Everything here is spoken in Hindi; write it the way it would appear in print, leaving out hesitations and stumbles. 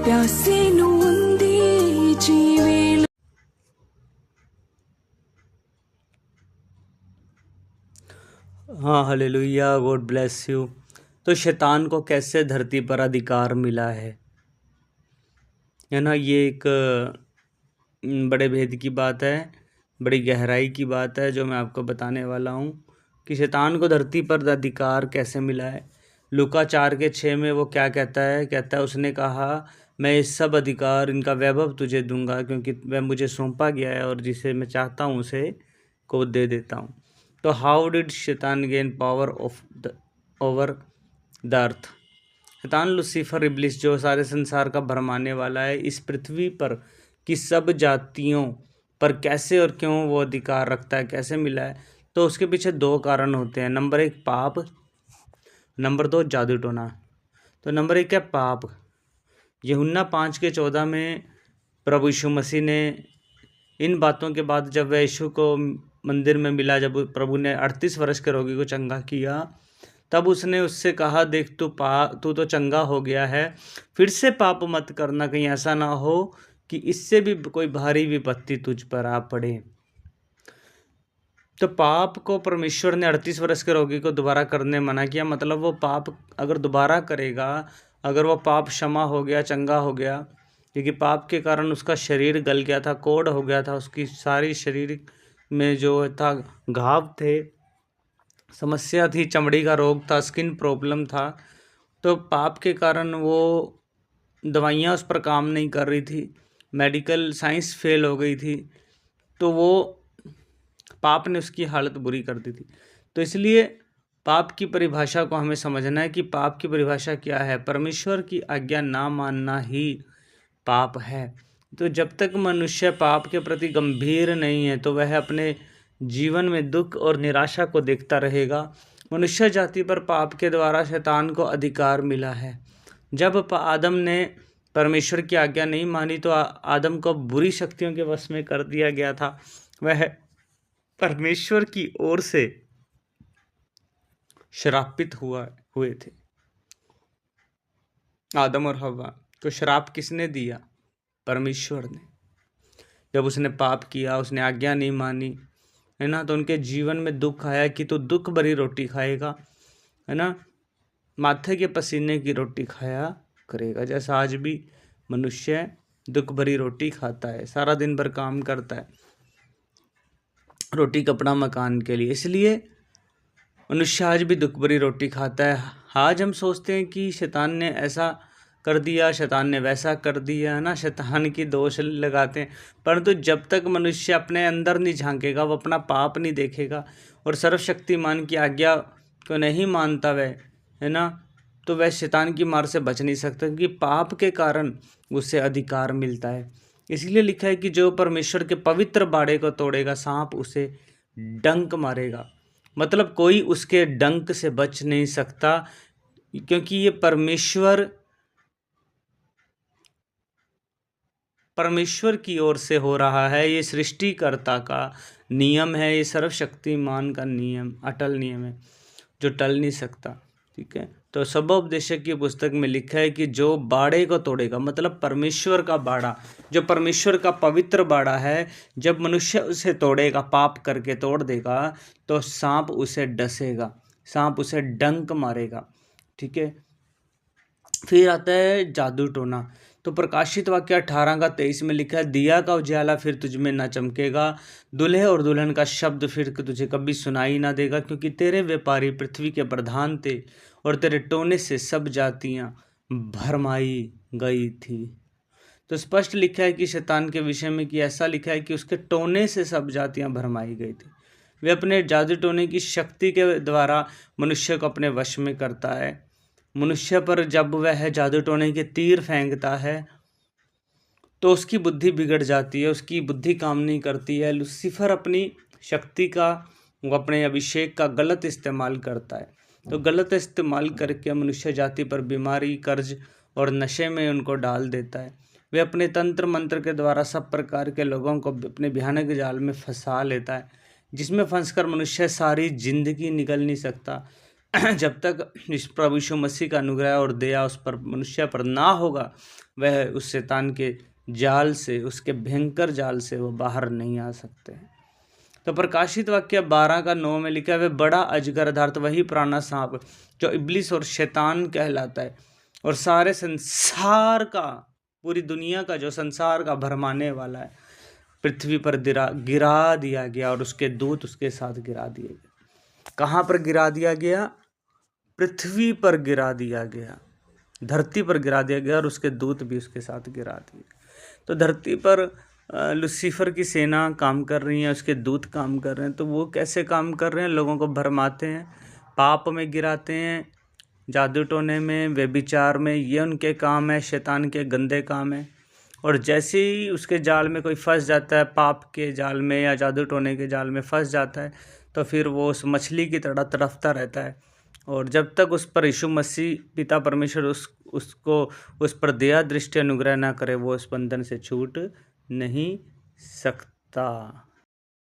प्यासेनु उंदी जीवेल। हाँ, हालेलुया, गॉड ब्लेस यू। तो शैतान को कैसे धरती पर अधिकार मिला है ना, ये एक बड़े भेद की बात है, बड़ी गहराई की बात है जो मैं आपको बताने वाला हूँ कि शैतान को धरती पर अधिकार कैसे मिला है। लूका 4:6 में वो क्या कहता है, उसने कहा मैं इस सब अधिकार, इनका वैभव तुझे दूंगा क्योंकि वह मुझे सौंपा गया है और जिसे मैं चाहता हूँ उसे को दे देता हूँ। तो हाउ डिड शैतान gain power over the earth. शैतान लूसीफर इब्लिस जो सारे संसार का भरमाने वाला है, इस पृथ्वी पर की सब जातियों पर कैसे और क्यों वो अधिकार रखता है, कैसे मिला है। तो उसके पीछे 2 कारण होते हैं। नंबर 1 पाप, नंबर 2 जादू टोना। तो नंबर 1 है पाप। यूहन्ना 5:14 में प्रभु यीशु मसीह ने इन बातों के बाद जब वह यीशु को मंदिर में मिला, जब प्रभु ने 38 वर्ष के रोगी को चंगा किया, तब उसने उससे कहा देख तू तो चंगा हो गया है, फिर से पाप मत करना, कहीं ऐसा ना हो कि इससे भी कोई भारी विपत्ति तुझ पर आ पड़े। तो पाप को परमेश्वर ने 38 वर्ष के रोगी को दोबारा करने मना किया। मतलब वो पाप अगर दोबारा करेगा, अगर वो पाप क्षमा हो गया, चंगा हो गया, क्योंकि पाप के कारण उसका शरीर गल गया था, कोढ़ हो गया था, उसकी सारी शरीर में जो था घाव थे, समस्या थी, चमड़ी का रोग था, स्किन प्रॉब्लम था। तो पाप के कारण वो दवाइयाँ उस पर काम नहीं कर रही थी, मेडिकल साइंस फेल हो गई थी, तो वो पाप ने उसकी हालत बुरी कर दी थी। तो इसलिए पाप की परिभाषा को हमें समझना है कि पाप की परिभाषा क्या है। परमेश्वर की आज्ञा ना मानना ही पाप है। तो जब तक मनुष्य पाप के प्रति गंभीर नहीं है तो वह अपने जीवन में दुख और निराशा को देखता रहेगा। मनुष्य जाति पर पाप के द्वारा शैतान को अधिकार मिला है। जब आदम ने परमेश्वर की आज्ञा नहीं मानी तो आदम को बुरी शक्तियों के वश में कर दिया गया था। वह परमेश्वर की ओर से श्रापित हुए थे। आदम और हव्वा को श्राप किसने दिया? परमेश्वर ने। जब उसने पाप किया, उसने आज्ञा नहीं मानी, है ना, तो उनके जीवन में दुख आया कि तू दुख भरी रोटी खाएगा, है ना, माथे के पसीने की रोटी खाया करेगा। जैसा आज भी मनुष्य दुख भरी रोटी खाता है, सारा दिन भर काम करता है, रोटी कपड़ा मकान के लिए। इसलिए मनुष्य आज भी दुख भरी रोटी खाता है। आज हम सोचते हैं कि शैतान ने ऐसा कर दिया, शैतान ने वैसा कर दिया, है ना, शैतान की दोष लगाते हैं। परंतु जब तक मनुष्य अपने अंदर नहीं झांकेगा, वो अपना पाप नहीं देखेगा और सर्वशक्तिमान की आज्ञा को नहीं मानता वह, है ना, तो वह शैतान की मार से बच नहीं सकता, क्योंकि पाप के कारण उसे अधिकार मिलता है। इसलिए लिखा है कि जो परमेश्वर के पवित्र बाड़े को तोड़ेगा, सांप उसे डंक मारेगा। मतलब कोई उसके डंक से बच नहीं सकता, क्योंकि ये परमेश्वर की ओर से हो रहा है। ये सृष्टिकर्ता का नियम है, ये सर्वशक्तिमान का नियम, अटल नियम है जो टल नहीं सकता। ठीक है, तो सबोपदेशक की पुस्तक में लिखा है कि जो बाड़े को तोड़ेगा, मतलब परमेश्वर का बाड़ा, जो परमेश्वर का पवित्र बाड़ा है, जब मनुष्य उसे तोड़ेगा, पाप करके तोड़ देगा, तो सांप उसे डसेगा, सांप उसे डंक मारेगा। ठीक है, फिर आता है जादू टोना। तो प्रकाशित वाक्य 18:23 में लिखा है, दिया का उजाला फिर तुझ में न चमकेगा, दूल्हे और दुल्हन का शब्द फिर तुझे कभी सुनाई ना देगा, क्योंकि तेरे व्यापारी पृथ्वी के प्रधान थे और तेरे टोने से सब जातियां भरमाई गई थी। तो स्पष्ट लिखा है कि शैतान के विषय में कि ऐसा लिखा है कि उसके टोने से सब जातियां भरमाई गई थी। वे अपने जादू टोने की शक्ति के द्वारा मनुष्य को अपने वश में करता है। मनुष्य पर जब वह जादू टोने के तीर फेंकता है तो उसकी बुद्धि बिगड़ जाती है, उसकी बुद्धि काम नहीं करती है। लूसीफर अपनी शक्ति का, वो अपने अभिषेक का गलत इस्तेमाल करता है। तो गलत इस्तेमाल करके मनुष्य जाति पर बीमारी, कर्ज और नशे में उनको डाल देता है। वे अपने तंत्र मंत्र के द्वारा सब प्रकार के लोगों को अपने भयानक जाल में फंसा लेता है, जिसमें फंसकर मनुष्य सारी जिंदगी निकल नहीं सकता। जब तक इस प्रभु यीशु मसीह का अनुग्रह और दया उस पर मनुष्य पर ना होगा, वह उस शैतान के जाल से, उसके भयंकर जाल से वो बाहर नहीं आ सकते हैं। तो प्रकाशित वाक्य 12:9 में लिखा है, वह बड़ा अजगर अर्थात वही पुराना सांप जो इब्लिस और शैतान कहलाता है और सारे संसार का, पूरी दुनिया का, जो संसार का भरमाने वाला है, पृथ्वी पर गिरा दिया गया और उसके दूत उसके साथ गिरा दिए गए। कहाँ पर गिरा दिया गया? पृथ्वी पर गिरा दिया गया, धरती पर गिरा दिया गया और उसके दूत भी उसके साथ गिरा दिए। तो धरती पर लूसीफर की सेना काम कर रही है, उसके दूत काम कर रहे हैं। तो वो कैसे काम कर रहे हैं? लोगों को भरमाते हैं, पाप में गिराते हैं, जादू टोने में, व्यभिचार में, ये उनके काम है, शैतान के गंदे काम है। और जैसे ही उसके जाल में कोई फंस जाता है, पाप के जाल में या जादू टोने के जाल में फंस जाता है, तो फिर वो उस मछली की तरह तड़पता रहता है। और जब तक उस पर यीशु मसीह पिता परमेश्वर उसको उस पर दया दृष्टि अनुग्रह ना करे, वो उस बंधन से छूट नहीं सकता।